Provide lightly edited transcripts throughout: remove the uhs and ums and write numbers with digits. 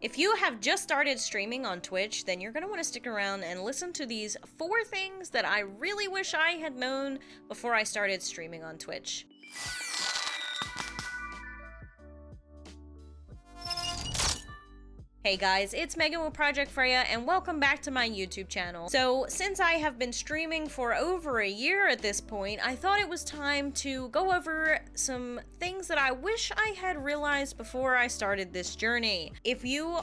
If you have just started streaming on Twitch, then you're going to want to stick around and listen to these 4 things that I really wish I had known before I started streaming on Twitch. Hey guys, it's Megan with Project Freya, and welcome back to my YouTube channel. So, since I have been streaming for over a year at this point, I thought it was time to go over some things that I wish I had realized before I started this journey. If you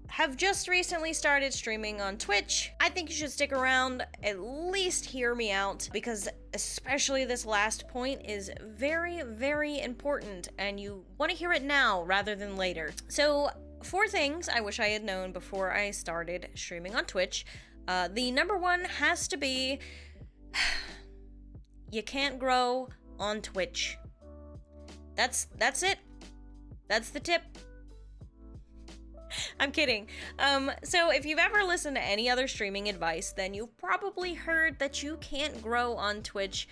have just recently started streaming on Twitch, I think you should stick around, at least hear me out, because especially this last point is very, very important, and you want to hear it now rather than later. So, 4 things I wish I had known before I started streaming on Twitch. The number 1 has to be, you can't grow on Twitch. That's it. That's the tip. I'm kidding. So if you've ever listened to any other streaming advice, then you've probably heard that you can't grow on Twitch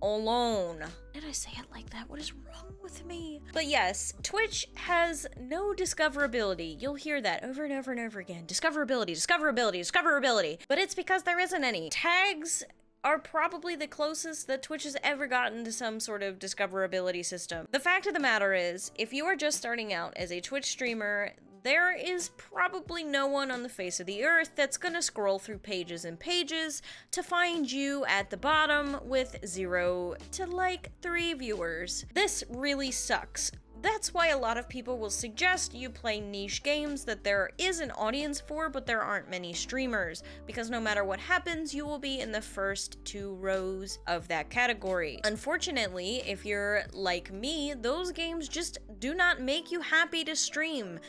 alone. Did I say it like that? What is wrong with me? But yes, Twitch has no discoverability. You'll hear that over and over and over again. Discoverability, discoverability, discoverability. But it's because there isn't any. Tags are probably the closest that Twitch has ever gotten to some sort of discoverability system. The fact of the matter is, if you are just starting out as a Twitch streamer, there is probably no one on the face of the earth that's gonna scroll through pages and pages to find you at the bottom with 0 to like 3 viewers. This really sucks. That's why a lot of people will suggest you play niche games that there is an audience for, but there aren't many streamers, because no matter what happens, you will be in the first 2 rows of that category. Unfortunately, if you're like me, those games just do not make you happy to stream.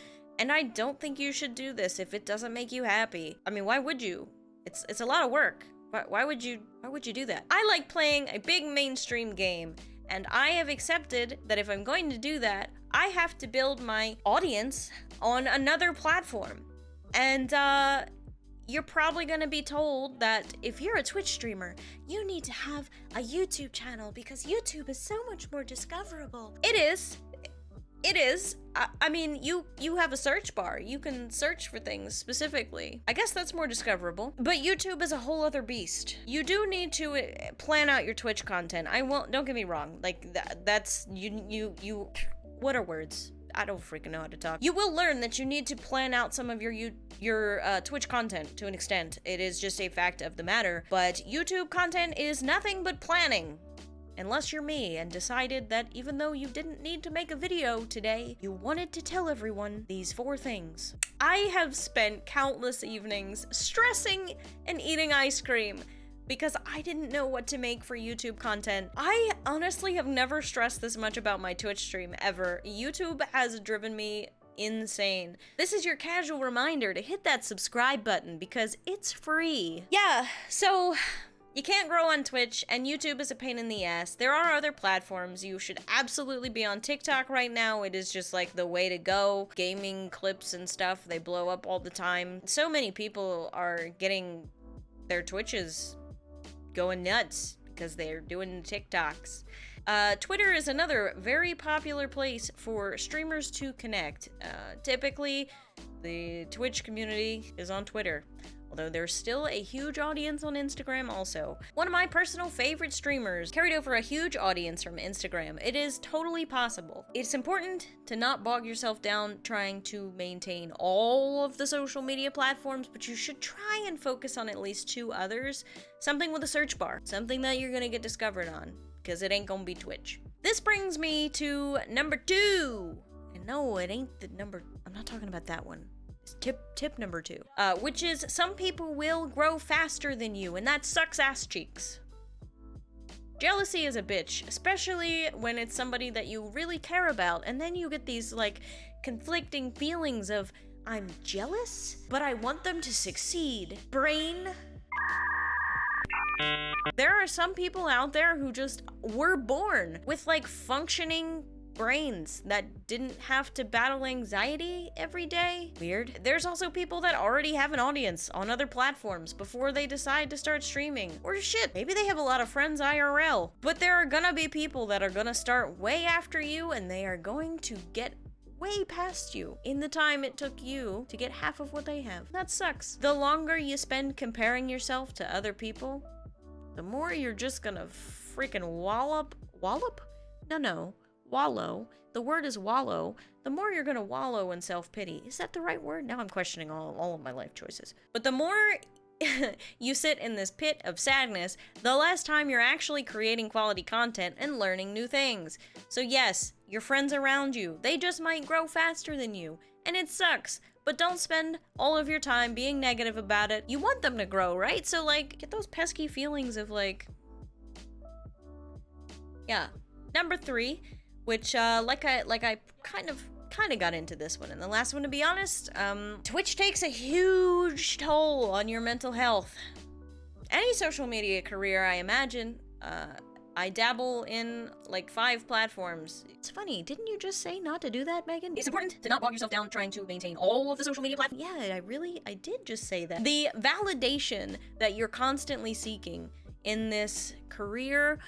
And I don't think you should do this if it doesn't make you happy. I mean, why would you? It's a lot of work. Why would you do that? I like playing a big mainstream game, and I have accepted that if I'm going to do that, I have to build my audience on another platform. And you're probably gonna be told that if you're a Twitch streamer, you need to have a YouTube channel because YouTube is so much more discoverable. It is. It is. I mean, you have a search bar. You can search for things specifically. I guess that's more discoverable. But YouTube is a whole other beast. You do need to plan out your Twitch content. Don't get me wrong. Like, that's, you, what are words? I don't freaking know how to talk. You will learn that you need to plan out some of your Twitch content to an extent. It is just a fact of the matter. But YouTube content is nothing but planning. Unless you're me and decided that even though you didn't need to make a video today, you wanted to tell everyone these 4 things. I have spent countless evenings stressing and eating ice cream because I didn't know what to make for YouTube content. I honestly have never stressed this much about my Twitch stream ever. YouTube has driven me insane. This is your casual reminder to hit that subscribe button because it's free. Yeah, so you can't grow on Twitch, and YouTube is a pain in the ass. There are other platforms. You should absolutely be on TikTok right now. It is just like the way to go. Gaming clips and stuff, they blow up all the time. So many people are getting their Twitches going nuts because they're doing TikToks. Twitter is another very popular place for streamers to connect. Typically, the Twitch community is on Twitter, although there's still a huge audience on Instagram also. One of my personal favorite streamers carried over a huge audience from Instagram. It is totally possible. It's important to not bog yourself down trying to maintain all of the social media platforms, but you should try and focus on at least 2 others. Something with a search bar, something that you're gonna get discovered on, because it ain't gonna be Twitch. This brings me to number 2. And no, it ain't the number, I'm not talking about that one. Tip number 2, which is some people will grow faster than you, and that sucks ass cheeks. Jealousy is a bitch, especially when it's somebody that you really care about, and then you get these like conflicting feelings of, I'm jealous, but I want them to succeed. Brain. There are some people out there who just were born with like functioning brains that didn't have to battle anxiety every day. Weird. There's also people that already have an audience on other platforms before they decide to start streaming. Or shit, maybe they have a lot of friends IRL. But there are gonna be people that are gonna start way after you, and they are going to get way past you in the time it took you to get half of what they have. That sucks. The longer you spend comparing yourself to other people, the more you're just gonna freaking wallow. The word is wallow. The more you're gonna wallow in self-pity. Is that the right word? Now I'm questioning all of my life choices. But the more you sit in this pit of sadness, the less time you're actually creating quality content and learning new things. So yes, your friends around you, they just might grow faster than you, and it sucks. But don't spend all of your time being negative about it. You want them to grow, right? So like, get those pesky feelings of like... Yeah. Number 3, which like I kind of got into this one and the last one, to be honest. Twitch takes a huge toll on your mental health. Any social media career, I imagine. I dabble in like 5 platforms. It's funny, didn't you just say not to do that, Megan? It's important to not bog yourself down trying to maintain all of the social media platforms. Yeah, I did just say that. The validation that you're constantly seeking in this career,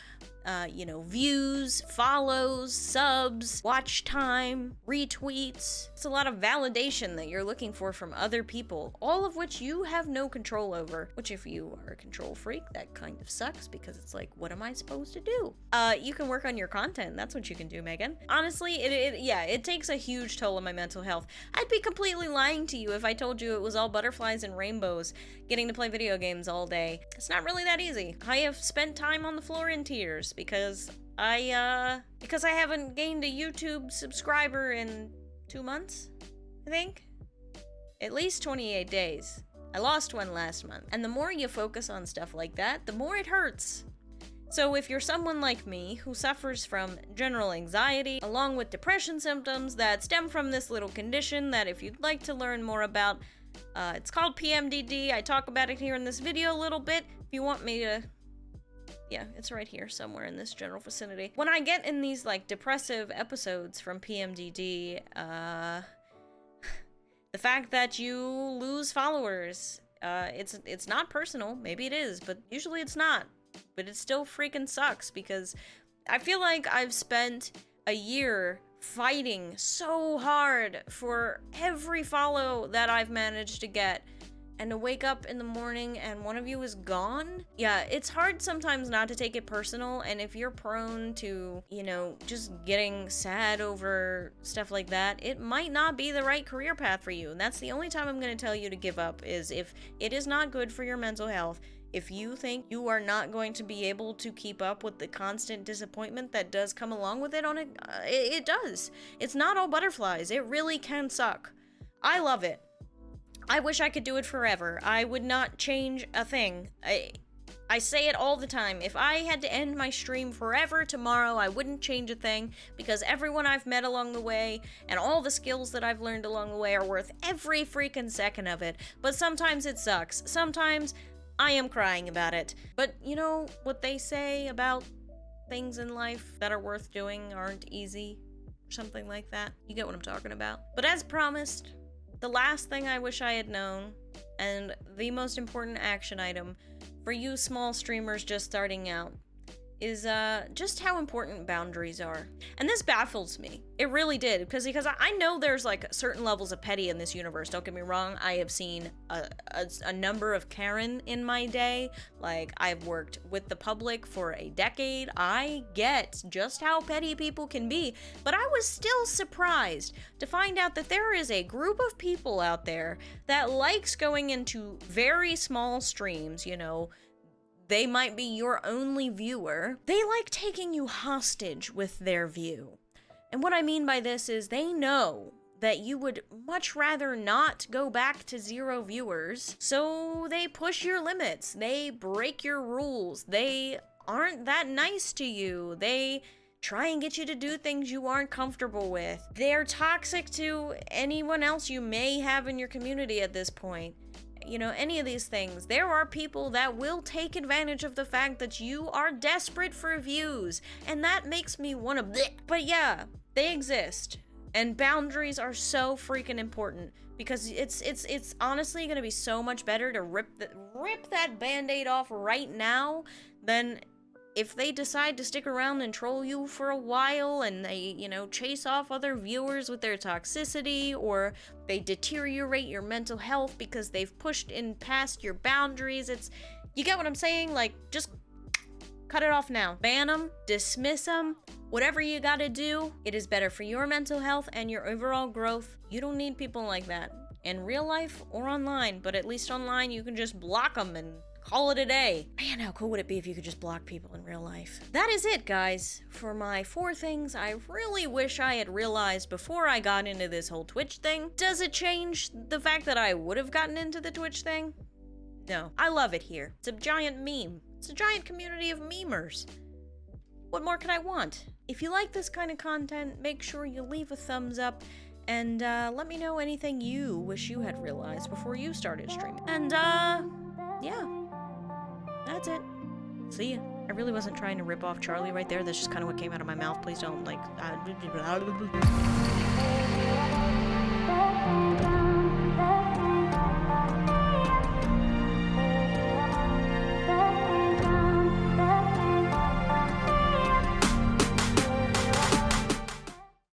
views, follows, subs, watch time, retweets. It's a lot of validation that you're looking for from other people, all of which you have no control over, which if you are a control freak, that kind of sucks because it's like, what am I supposed to do? You can work on your content. That's what you can do, Megan. Honestly, it takes a huge toll on my mental health. I'd be completely lying to you if I told you it was all butterflies and rainbows, getting to play video games all day. It's not really that easy. I have spent time on the floor in tears because I haven't gained a YouTube subscriber in 2 months, I think. At least 28 days. I lost one last month. And the more you focus on stuff like that, the more it hurts. So if you're someone like me who suffers from general anxiety, along with depression symptoms that stem from this little condition that if you'd like to learn more about, it's called PMDD. I talk about it here in this video a little bit. If you want me to... Yeah, it's right here somewhere in this general vicinity. When I get in these like depressive episodes from PMDD, the fact that you lose followers, it's not personal. Maybe it is, but usually it's not. But it still freaking sucks because I feel like I've spent a year fighting so hard for every follow that I've managed to get. And to wake up in the morning and one of you is gone? Yeah, it's hard sometimes not to take it personal, and if you're prone to, just getting sad over stuff like that, it might not be the right career path for you. And that's the only time I'm going to tell you to give up, is if it is not good for your mental health. If you think you are not going to be able to keep up with the constant disappointment that does come along with it, it does. It's not all butterflies. It really can suck. I love it. I wish I could do it forever. I would not change a thing. I say it all the time. If I had to end my stream forever tomorrow, I wouldn't change a thing, because everyone I've met along the way and all the skills that I've learned along the way are worth every freaking second of it. But sometimes it sucks. Sometimes I am crying about it. But you know what they say about things in life that are worth doing aren't easy? Or something like that. You get what I'm talking about. But as promised, the last thing I wish I had known, and the most important action item for you small streamers just starting out, is just how important boundaries are. And this baffles me. It really did, because I know there's like certain levels of petty in this universe. Don't get me wrong, I have seen a number of Karen in my day. Like, I've worked with the public for a decade. I get just how petty people can be, but I was still surprised to find out that there is a group of people out there that likes going into very small streams, they might be your only viewer. They like taking you hostage with their view. And what I mean by this is they know that you would much rather not go back to 0 viewers, so they push your limits. They break your rules. They aren't that nice to you. They try and get you to do things you aren't comfortable with. They're toxic to anyone else you may have in your community at this point. Any of these things. There are people that will take advantage of the fact that you are desperate for views, and that makes me want to bleh. But yeah, they exist, and boundaries are so freaking important, because it's honestly gonna be so much better to rip that band-aid off right now than if they decide to stick around and troll you for a while and they, chase off other viewers with their toxicity, or they deteriorate your mental health because they've pushed in past your boundaries, you get what I'm saying? Like, just cut it off now. Ban them, dismiss them, whatever you gotta do. It is better for your mental health and your overall growth. You don't need people like that in real life or online, but at least online you can just block them and call it a day. Man, how cool would it be if you could just block people in real life? That is it, guys, for my 4 things I really wish I had realized before I got into this whole Twitch thing. Does it change the fact that I would have gotten into the Twitch thing? No. I love it here. It's a giant meme. It's a giant community of memers. What more could I want? If you like this kind of content, make sure you leave a thumbs up and let me know anything you wish you had realized before you started streaming. And yeah, that's it. See ya. I really wasn't trying to rip off Charlie right there. That's just kind of what came out of my mouth. Please don't, like...